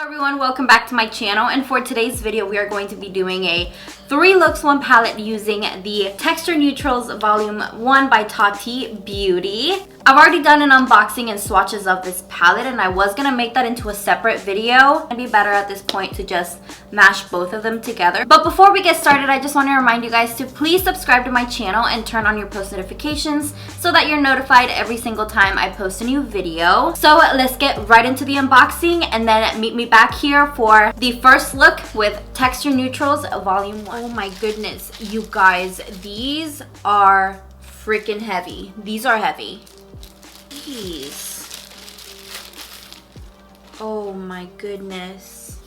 Hello everyone, welcome back to my channel, and for today's video we are going to be doing a 3 looks 1 palette using the Texture Neutrals Volume 1 by Tati Beauty. I've already done an unboxing and swatches of this palette, and I was gonna make that into a separate video. It'd be better at this point to just mash both of them together. But before we get started, I just want to remind you guys to please subscribe to my channel and turn on your post notifications so that you're notified every single time I post a new video. So let's get right into the unboxing, and then meet me back here for the first look with Texture Neutrals Volume 1. Oh my goodness, you guys, these are freaking heavy. These are heavy. Jeez. Oh my goodness.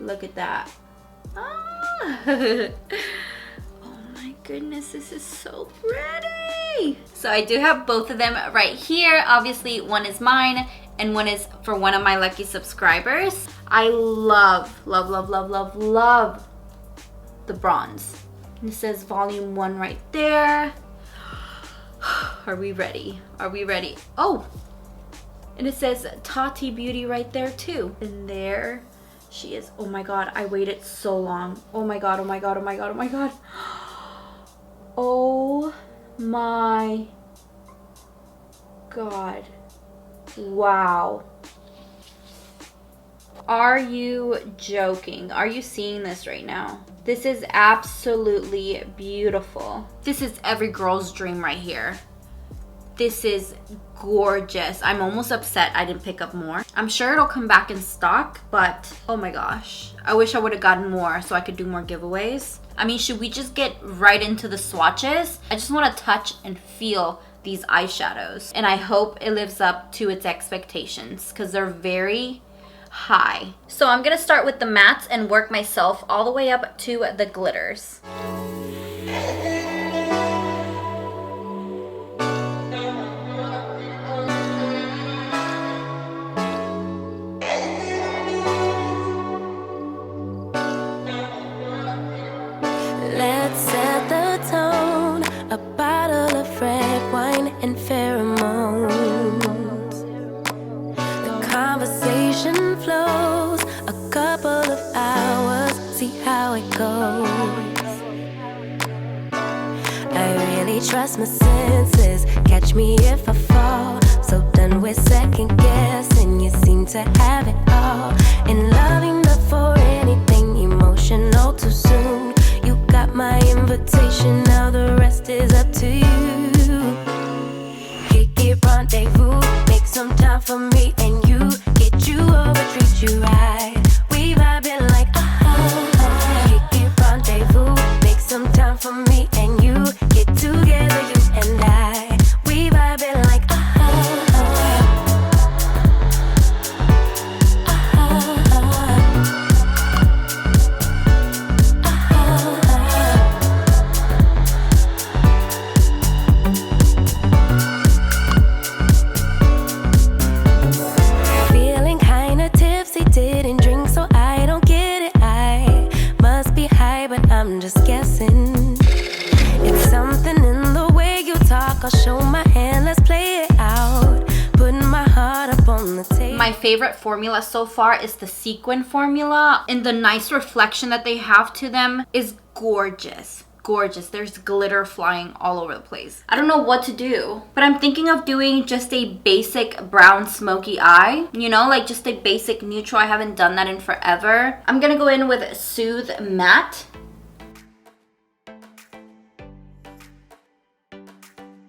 Look at that. Ah. Oh my goodness, this is so pretty. So I do have both of them right here. Obviously, one is mine and one is for one of my lucky subscribers. I love, love, love, love, love, love the bronze. And it says Volume 1 right there. Are we ready? Are we ready? Oh, and it says Tati Beauty right there too. And there she is. Oh my god, I waited so long. Oh my god, oh my god, oh my god, oh my god. Oh my god. Wow. Are you joking? Are you seeing this right now? This is absolutely beautiful. This is every girl's dream right here. This is gorgeous. I'm almost upset I didn't pick up more. I'm sure it'll come back in stock, but oh my gosh. I wish I would have gotten more so I could do more giveaways. I mean, should we just get right into the swatches? I just want to touch and feel these eyeshadows, and I hope it lives up to its expectations because they're very high. So I'm gonna start with the mattes and work myself all the way up to the glitters. Let's set the tone, a bottle of red wine and pheromones. The conversation flows, a couple of hours, see how it goes. I really trust my senses, catch me if I fall. So done with second guessing, you seem to have it all. In love enough for anything, emotional too soon. You got my invitation, now the rest is up to you. Kick it, rendezvous, make some time for me and you. Get you over, treat you right. We vibing like Kick it, rendezvous, make some time for me and you. Get together, you and I. We vibing like feeling kinda tipsy, didn't drink so I don't get it. I must be high, but I'm just guessing. It's something in the way you talk, I'll show my hand, let's play it out. Putting my heart up on the table. My favorite formula so far is the sequin formula, and the nice reflection that they have to them is gorgeous. Gorgeous. There's glitter flying all over the place. I don't know what to do, but I'm thinking of doing just a basic brown smoky eye, you know, like just a basic neutral. I haven't done that in forever. I'm gonna go in with Soothe Matte.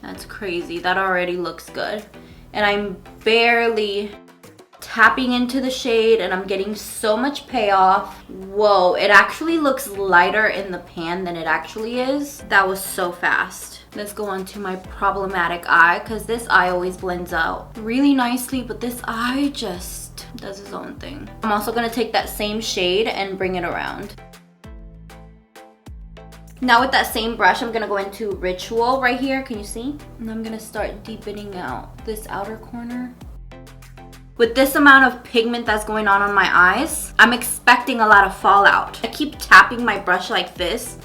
That's crazy. That already looks good. And I'm barely tapping into the shade, and I'm getting so much payoff. Whoa, it actually looks lighter in the pan than it actually is. That was so fast. Let's go on to my problematic eye, because this eye always blends out really nicely, but this eye just does its own thing. I'm also going to take that same shade and bring it around. Now with that same brush, I'm gonna go into Ritual right here, can you see? And I'm gonna start deepening out this outer corner. With this amount of pigment that's going on my eyes, I'm expecting a lot of fallout. I keep tapping my brush like this,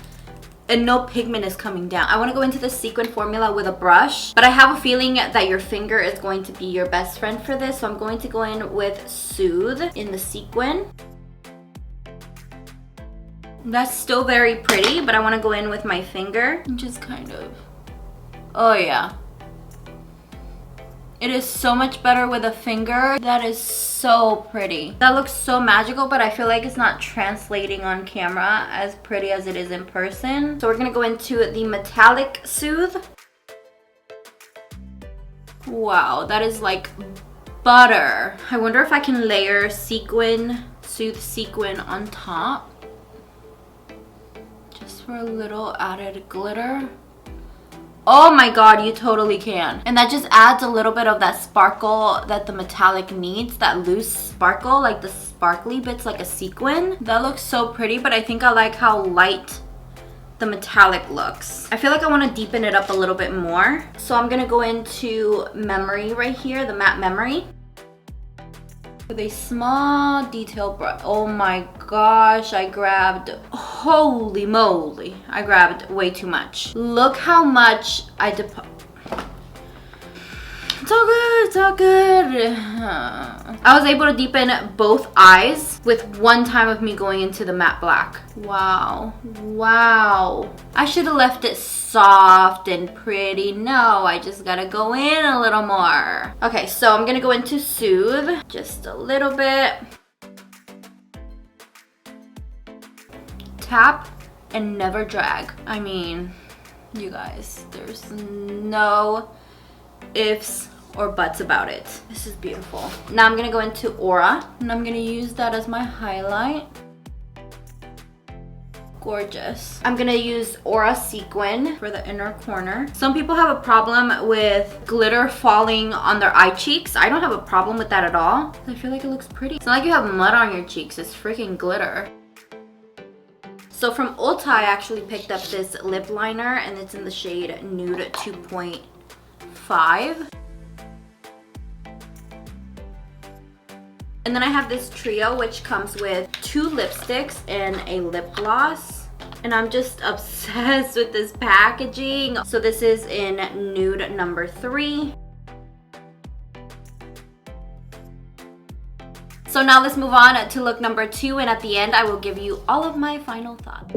and no pigment is coming down. I want to go into the sequin formula with a brush, but I have a feeling that your finger is going to be your best friend for this, so I'm going to go in with Soothe in the sequin. That's still very pretty, but I want to go in with my finger and just kind of, oh yeah. It is so much better with a finger. That is so pretty. That looks so magical, but I feel like it's not translating on camera as pretty as it is in person. So we're gonna go into the metallic Soothe. Wow, that is like butter. I wonder if I can layer sequin, Soothe sequin on top. Just for a little added glitter. Oh my god, you totally can. And that just adds a little bit of that sparkle that the metallic needs, that loose sparkle, like the sparkly bits like a sequin. That looks so pretty, but I think I like how light the metallic looks. I feel like I want to deepen it up a little bit more. So I'm gonna go into Memory right here, the matte Memory, with a small detail brush. Oh my gosh, I grabbed, holy moly, I grabbed way too much. Look how much I it's all good, it's all good. I was able to deepen both eyes with one time of me going into the matte black. Wow, wow. I should have left it soft and pretty. No, I just gotta go in a little more. Okay, so I'm gonna go into Soothe just a little bit. Tap and never drag. I mean, you guys, there's no ifs or buts about it. This is beautiful. Now I'm gonna go into Aura, and I'm gonna use that as my highlight. Gorgeous. I'm gonna use Aura Sequin for the inner corner. Some people have a problem with glitter falling on their eye cheeks. I don't have a problem with that at all. I feel like it looks pretty. It's not like you have mud on your cheeks, it's freaking glitter. So from Ulta, I actually picked up this lip liner, and it's in the shade Nude 2.5. And then I have this trio, which comes with 2 lipsticks and a lip gloss. And I'm just obsessed with this packaging. So this is in Nude number 3. So now let's move on to look number 2, and at the end I will give you all of my final thoughts.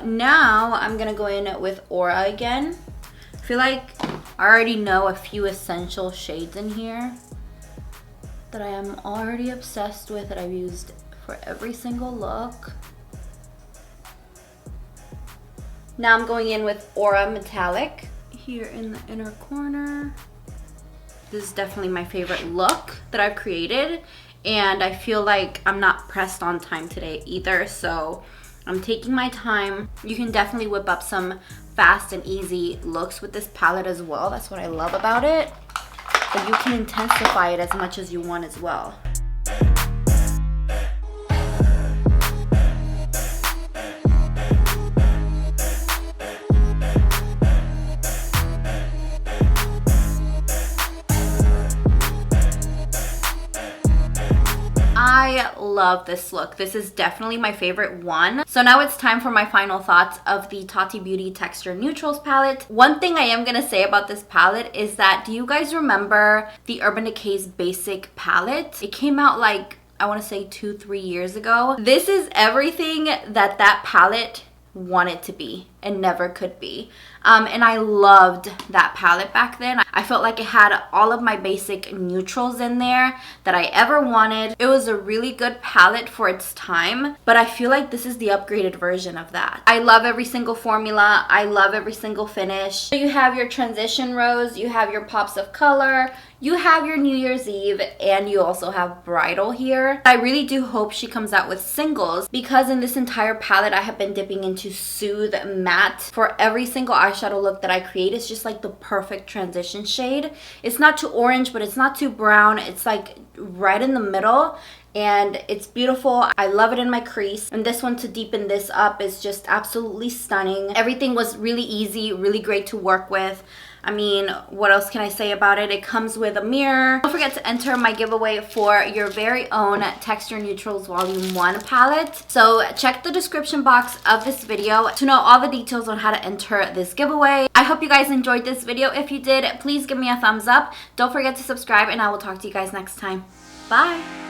Now I'm gonna go in with Aura again. I feel like I already know a few essential shades in here that I am already obsessed with, that I've used for every single look. Now I'm going in with Aura Metallic here in the inner corner. This is definitely my favorite look that I've created, and I feel like I'm not pressed on time today either, so I'm taking my time. You can definitely whip up some fast and easy looks with this palette as well. That's what I love about it. but you can intensify it as much as you want as well. I love this look. This is definitely my favorite one. So now it's time for my final thoughts of the Tati Beauty Texture Neutrals palette. One thing I am gonna say about this palette is that, do you guys remember the Urban Decay's Basic palette? It came out like, I wanna say 2-3 years ago. This is everything that that palette wanted to be and never could be. And I loved that palette back then. I felt like it had all of my basic neutrals in there that I ever wanted. It was a really good palette for its time, but I feel like this is the upgraded version of that. I love every single formula. I love every single finish. So you have your transition rose, you have your pops of color, you have your New Year's Eve, and you also have bridal here. I really do hope she comes out with singles, because in this entire palette I have been dipping into Soothe Matte. For every single eyeshadow look that I create, it's just like the perfect transition shade. It's not too orange, but it's not too brown. It's like right in the middle, and it's beautiful. I love it in my crease, and this one to deepen this up is just absolutely stunning. Everything was really easy, really great to work with. I mean, what else can I say about it? It comes with a mirror. Don't forget to enter my giveaway for your very own Texture Neutrals Volume 1 palette. So check the description box of this video to know all the details on how to enter this giveaway. I hope you guys enjoyed this video. If you did, please give me a thumbs up. Don't forget to subscribe, and I will talk to you guys next time. Bye!